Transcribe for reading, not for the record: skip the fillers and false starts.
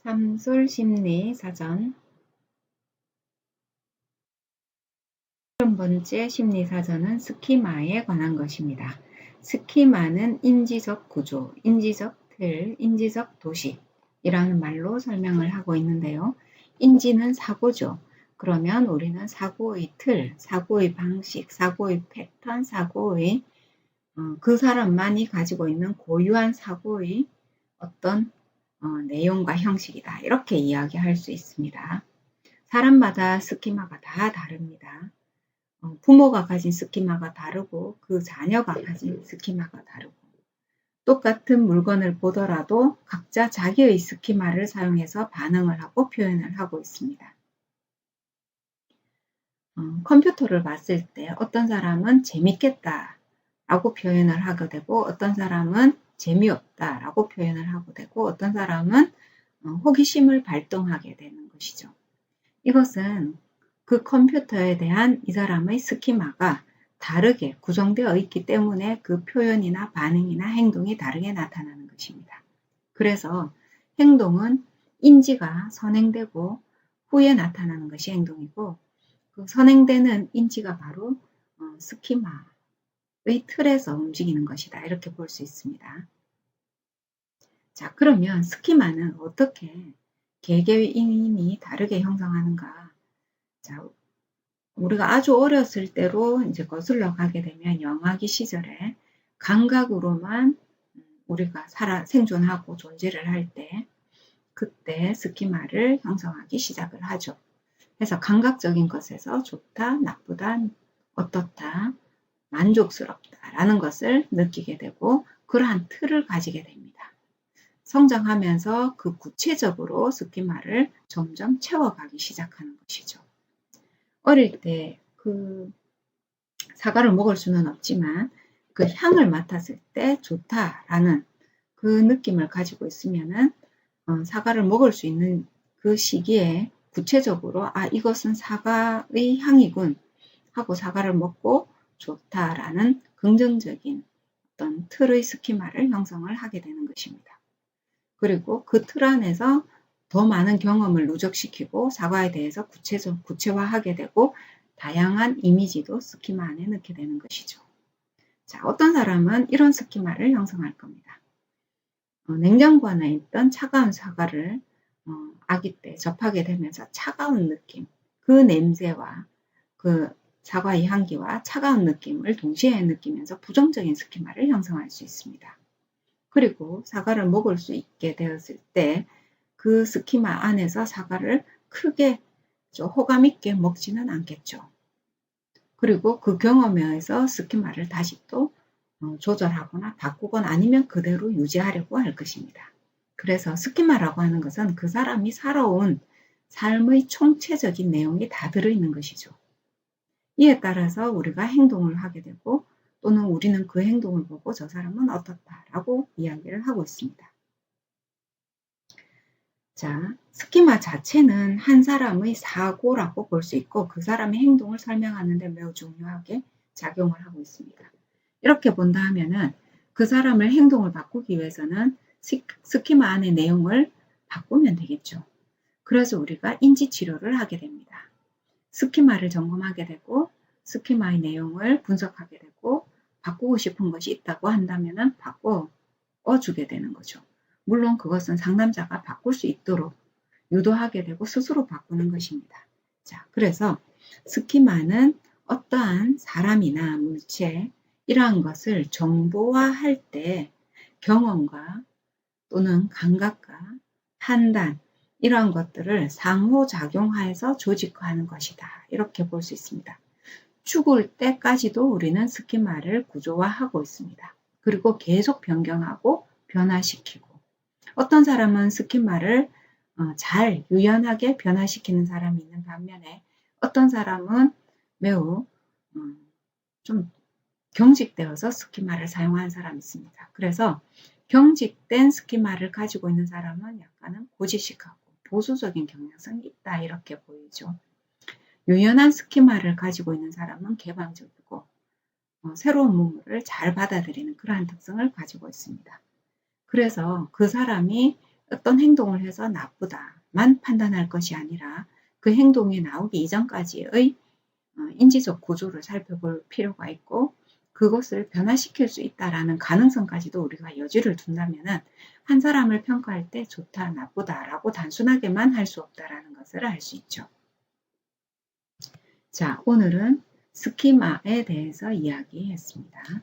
참술심리사전 30번째 심리사전은 스키마에 관한 것입니다. 스키마는 인지적 구조, 인지적 틀, 인지적 도식이라는 말로 설명을 하고 있는데요. 인지는 사고죠. 그러면 우리는 사고의 틀, 사고의 방식, 사고의 패턴, 사고의 그 사람만이 가지고 있는 고유한 사고의 어떤 내용과 형식이다. 이렇게 이야기할 수 있습니다. 사람마다 스키마가 다 다릅니다. 부모가 가진 스키마가 다르고 그 자녀가 가진 스키마가 다르고 똑같은 물건을 보더라도 각자 자기의 스키마를 사용해서 반응을 하고 표현을 하고 있습니다. 컴퓨터를 봤을 때 어떤 사람은 재밌겠다 라고 표현을 하게 되고 어떤 사람은 재미없다 라고 표현을 하고 되고 어떤 사람은 호기심을 발동하게 되는 것이죠. 이것은 그 컴퓨터에 대한 이 사람의 스키마가 다르게 구성되어 있기 때문에 그 표현이나 반응이나 행동이 다르게 나타나는 것입니다. 그래서 행동은 인지가 선행되고 후에 나타나는 것이 행동이고 그 선행되는 인지가 바로 스키마의 틀에서 움직이는 것이다. 이렇게 볼 수 있습니다. 자, 그러면 스키마는 어떻게 개개인이 다르게 형성하는가? 자, 우리가 아주 어렸을 때로 이제 거슬러 가게 되면 영아기 시절에 감각으로만 우리가 생존하고 존재를 할 때 그때 스키마를 형성하기 시작을 하죠. 그래서 감각적인 것에서 좋다, 나쁘다, 어떻다, 만족스럽다라는 것을 느끼게 되고 그러한 틀을 가지게 됩니다. 성장하면서 그 구체적으로 스키마를 점점 채워가기 시작하는 것이죠. 어릴 때 그 사과를 먹을 수는 없지만 그 향을 맡았을 때 좋다라는 그 느낌을 가지고 있으면은 사과를 먹을 수 있는 그 시기에 구체적으로 이것은 사과의 향이군 하고 사과를 먹고 좋다라는 긍정적인 어떤 틀의 스키마를 형성을 하게 되는 것입니다. 그리고 그 틀 안에서 더 많은 경험을 누적시키고 사과에 대해서 구체화하게 되고 다양한 이미지도 스키마 안에 넣게 되는 것이죠. 자, 어떤 사람은 이런 스키마를 형성할 겁니다. 냉장고 안에 있던 차가운 사과를 아기 때 접하게 되면서 차가운 느낌, 그 냄새와 그 사과의 향기와 차가운 느낌을 동시에 느끼면서 부정적인 스키마를 형성할 수 있습니다. 그리고 사과를 먹을 수 있게 되었을 때 그 스키마 안에서 사과를 크게 호감 있게 먹지는 않겠죠. 그리고 그 경험에 의해서 스키마를 다시 또 조절하거나 바꾸거나 아니면 그대로 유지하려고 할 것입니다. 그래서 스키마라고 하는 것은 그 사람이 살아온 삶의 총체적인 내용이 다 들어있는 것이죠. 이에 따라서 우리가 행동을 하게 되고 또는 우리는 그 행동을 보고 저 사람은 어떻다라고 이야기를 하고 있습니다. 자, 스키마 자체는 한 사람의 사고라고 볼 수 있고 그 사람의 행동을 설명하는 데 매우 중요하게 작용을 하고 있습니다. 이렇게 본다 하면은 그 사람의 행동을 바꾸기 위해서는 스키마 안의 내용을 바꾸면 되겠죠. 그래서 우리가 인지치료를 하게 됩니다. 스키마를 점검하게 되고 스키마의 내용을 분석하게 되고 바꾸고 싶은 것이 있다고 한다면은 바꿔주게 되는 거죠. 물론 그것은 상담자가 바꿀 수 있도록 유도하게 되고 스스로 바꾸는 것입니다. 자, 그래서 스키마는 어떠한 사람이나 물체 이러한 것을 정보화할 때 경험과 또는 감각과 판단 이러한 것들을 상호작용하여서 조직화하는 것이다. 이렇게 볼 수 있습니다. 죽을 때까지도 우리는 스키마를 구조화하고 있습니다. 그리고 계속 변경하고 변화시키고 어떤 사람은 스키마를 잘 유연하게 변화시키는 사람이 있는 반면에 어떤 사람은 매우 좀 경직되어서 스키마를 사용하는 사람이 있습니다. 그래서 경직된 스키마를 가지고 있는 사람은 약간은 고지식하고 보수적인 경향성이 있다 이렇게 보이죠. 유연한 스키마를 가지고 있는 사람은 개방적이고 새로운 문물을 잘 받아들이는 그러한 특성을 가지고 있습니다. 그래서 그 사람이 어떤 행동을 해서 나쁘다만 판단할 것이 아니라 그 행동이 나오기 이전까지의 인지적 구조를 살펴볼 필요가 있고 그것을 변화시킬 수 있다라는 가능성까지도 우리가 여지를 둔다면은 한 사람을 평가할 때 좋다, 나쁘다라고 단순하게만 할 수 없다라는 것을 알 수 있죠. 자, 오늘은 스키마에 대해서 이야기했습니다.